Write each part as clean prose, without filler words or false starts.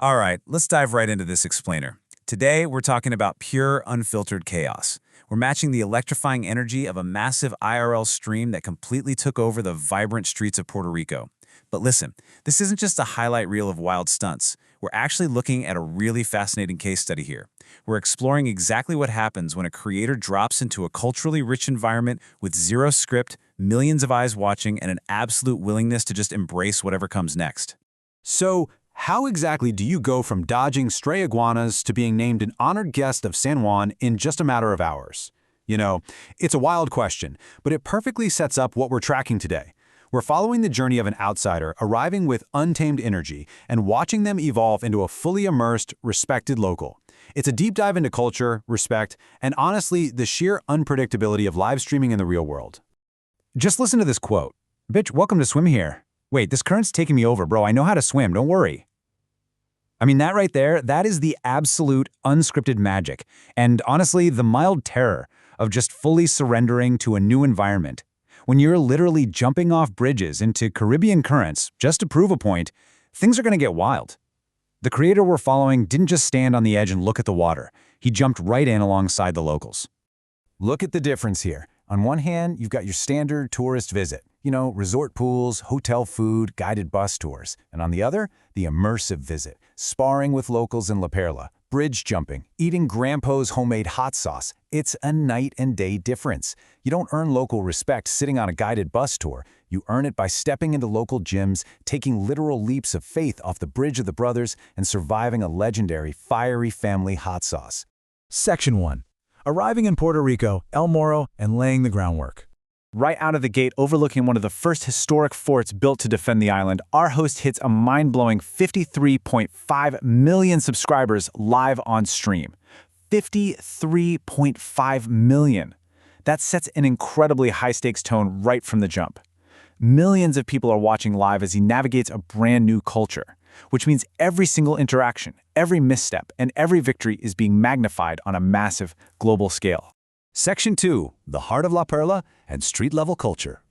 All right, let's dive right into this explainer. Today, we're talking about pure, unfiltered chaos. We're matching the electrifying energy of a massive IRL stream that completely took over the vibrant streets of Puerto Rico. But listen, this isn't just a highlight reel of wild stunts. We're actually looking at a really fascinating case study here. We're exploring exactly what happens when a creator drops into a culturally rich environment with zero script, millions of eyes watching, and an absolute willingness to just embrace whatever comes next. So, how exactly do you go from dodging stray iguanas to being named an honored guest of San Juan in just a matter of hours? You know, it's a wild question, but it perfectly sets up what we're tracking today. We're following the journey of an outsider arriving with untamed energy and watching them evolve into a fully immersed, respected local. It's a deep dive into culture, respect, and honestly, the sheer unpredictability of live streaming in the real world. Just listen to this quote. "Bitch, welcome to swim here. Wait, this current's taking me over, bro. I know how to swim, don't worry." I mean, that right there, that is the absolute unscripted magic. And honestly, the mild terror of just fully surrendering to a new environment. When you're literally jumping off bridges into Caribbean currents just to prove a point, things are going to get wild. The creator we're following didn't just stand on the edge and look at the water. He jumped right in alongside the locals. Look at the difference here. On one hand, you've got your standard tourist visit. Resort pools, hotel food, guided bus tours. And on the other, the immersive visit, sparring with locals in La Perla, bridge jumping, eating Grandpa's homemade hot sauce. It's a night and day difference. You don't earn local respect sitting on a guided bus tour. You earn it by stepping into local gyms, taking literal leaps of faith off the Bridge of the Brothers, and surviving a legendary fiery family hot sauce. Section 1. Arriving in Puerto Rico, El Morro, and laying the groundwork. Right out of the gate, overlooking one of the first historic forts built to defend the island, our host hits a mind-blowing 53.5 million subscribers live on stream. 53.5 million. That sets an incredibly high-stakes tone right from the jump. Millions of people are watching live as he navigates a brand new culture, which means every single interaction, every misstep, and every victory is being magnified on a massive global scale. Section 2. The heart of La Perla and street-level culture.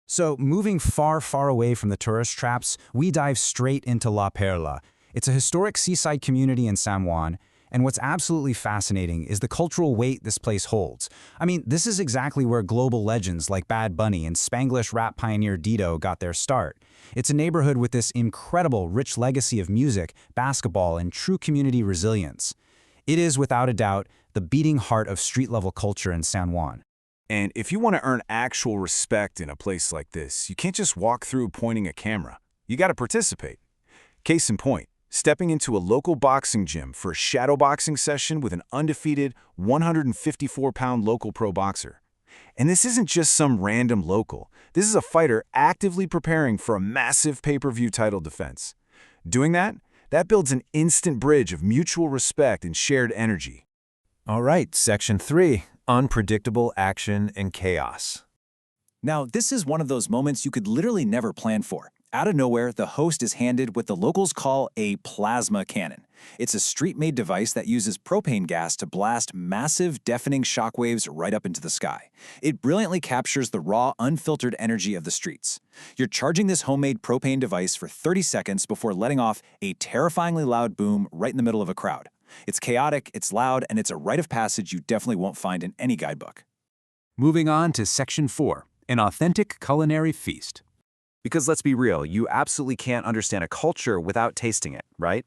So, moving far, far away from the tourist traps, we dive straight into La Perla. It's a historic seaside community in San Juan, and what's absolutely fascinating is the cultural weight this place holds. I mean, this is exactly where global legends like Bad Bunny and Spanglish rap pioneer Dido got their start. It's a neighborhood with this incredible, rich legacy of music, basketball, and true community resilience. It is, without a doubt, the beating heart of street-level culture in San Juan. And if you want to earn actual respect in a place like this, you can't just walk through pointing a camera. You got to participate. Case in point, stepping into a local boxing gym for a shadow boxing session with an undefeated 154-pound local pro boxer. And this isn't just some random local. This is a fighter actively preparing for a massive pay-per-view title defense. Doing that builds an instant bridge of mutual respect and shared energy. All right, Section 3. Unpredictable action and chaos. Now, this is one of those moments you could literally never plan for. Out of nowhere, the host is handed what the locals call a plasma cannon. It's a street-made device that uses propane gas to blast massive, deafening shockwaves right up into the sky. It brilliantly captures the raw, unfiltered energy of the streets. You're charging this homemade propane device for 30 seconds before letting off a terrifyingly loud boom right in the middle of a crowd. It's chaotic, it's loud, and it's a rite of passage you definitely won't find in any guidebook. Moving on to Section 4. An authentic culinary feast. Because let's be real, you absolutely can't understand a culture without tasting it, right?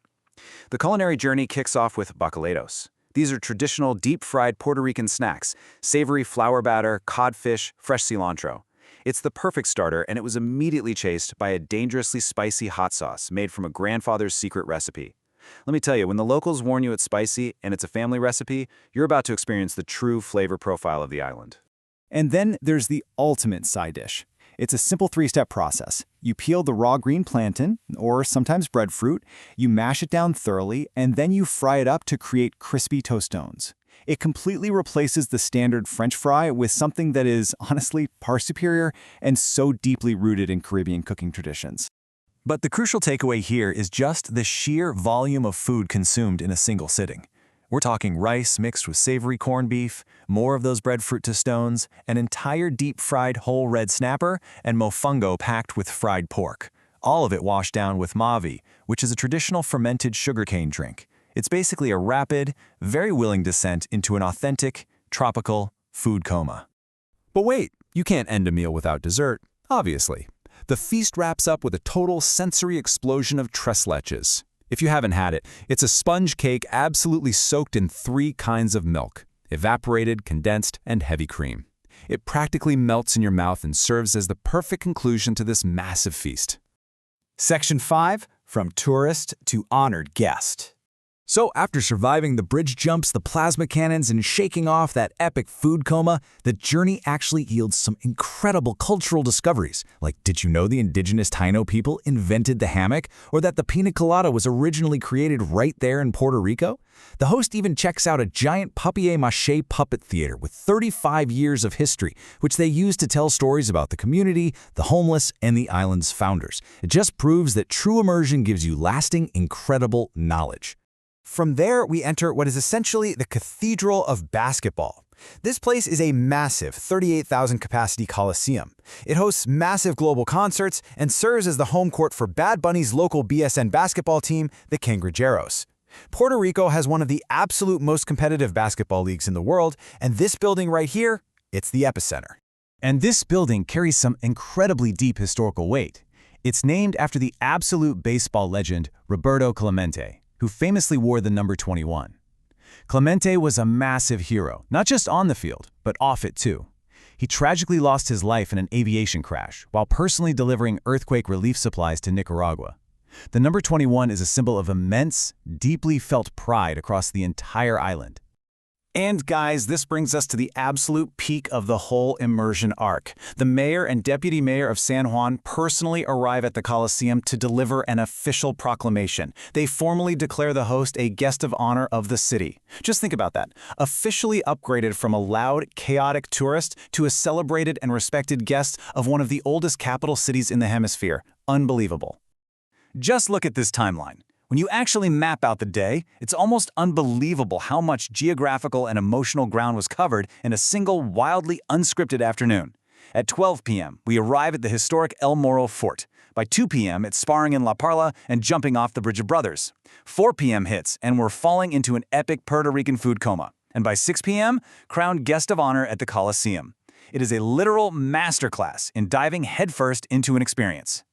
The culinary journey kicks off with bacalaos. These are traditional deep-fried Puerto Rican snacks, savory flour batter, codfish, fresh cilantro. It's the perfect starter, and it was immediately chased by a dangerously spicy hot sauce made from a grandfather's secret recipe. Let me tell you, when the locals warn you it's spicy and it's a family recipe, you're about to experience the true flavor profile of the island. And then there's the ultimate side dish. It's a simple three-step process. You peel the raw green plantain, or sometimes breadfruit, you mash it down thoroughly, and then you fry it up to create crispy tostones. It completely replaces the standard French fry with something that is, honestly, far superior and so deeply rooted in Caribbean cooking traditions. But the crucial takeaway here is just the sheer volume of food consumed in a single sitting. We're talking rice mixed with savory corned beef, more of those breadfruit tostones, an entire deep-fried whole red snapper, and mofongo packed with fried pork. all of it washed down with mavi, which is a traditional fermented sugarcane drink. It's basically a rapid, very willing descent into an authentic, tropical food coma. But wait, you can't end a meal without dessert, obviously. The feast wraps up with a total sensory explosion of tres leches. If you haven't had it, it's a sponge cake absolutely soaked in 3 kinds of milk: evaporated, condensed, and heavy cream. It practically melts in your mouth and serves as the perfect conclusion to this massive feast. Section 5, From Tourist to Honored Guest. So after surviving the bridge jumps, the plasma cannons, and shaking off that epic food coma, the journey actually yields some incredible cultural discoveries. Like, did you know the indigenous Taino people invented the hammock? Or that the pina colada was originally created right there in Puerto Rico? The host even checks out a giant papier-mâché puppet theater with 35 years of history, which they use to tell stories about the community, the homeless, and the island's founders. It just proves that true immersion gives you lasting, incredible knowledge. From there, we enter what is essentially the Cathedral of Basketball. This place is a massive 38,000 capacity coliseum. It hosts massive global concerts and serves as the home court for Bad Bunny's local BSN basketball team, the Cangrejeros. Puerto Rico has one of the absolute most competitive basketball leagues in the world, and this building right here, it's the epicenter. And this building carries some incredibly deep historical weight. It's named after the absolute baseball legend Roberto Clemente, who famously wore the number 21. Clemente was a massive hero, not just on the field, but off it too. He tragically lost his life in an aviation crash while personally delivering earthquake relief supplies to Nicaragua. The number 21 is a symbol of immense, deeply felt pride across the entire island. And guys, this brings us to the absolute peak of the whole immersion arc. The mayor and deputy mayor of San Juan personally arrive at the Coliseum to deliver an official proclamation. They formally declare the host a guest of honor of the city. Just think about that. Officially upgraded from a loud, chaotic tourist to a celebrated and respected guest of one of the oldest capital cities in the hemisphere. Unbelievable. Just look at this timeline. When you actually map out the day, it's almost unbelievable how much geographical and emotional ground was covered in a single wildly unscripted afternoon. At 12 p.m., we arrive at the historic El Morro Fort. By 2 p.m., it's sparring in La Perla and jumping off the Bridge of Brothers. 4 p.m. hits, and we're falling into an epic Puerto Rican food coma. And by 6 p.m., crowned guest of honor at the Coliseum. It is a literal masterclass in diving headfirst into an experience.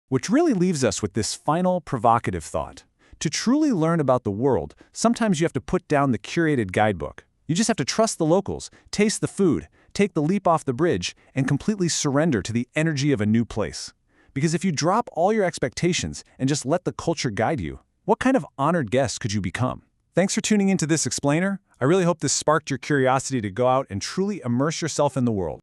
Which really leaves us with this final provocative thought. To truly learn about the world, sometimes you have to put down the curated guidebook. You just have to trust the locals, taste the food, take the leap off the bridge, and completely surrender to the energy of a new place. Because if you drop all your expectations and just let the culture guide you, what kind of honored guest could you become? Thanks for tuning into this explainer. I really hope this sparked your curiosity to go out and truly immerse yourself in the world.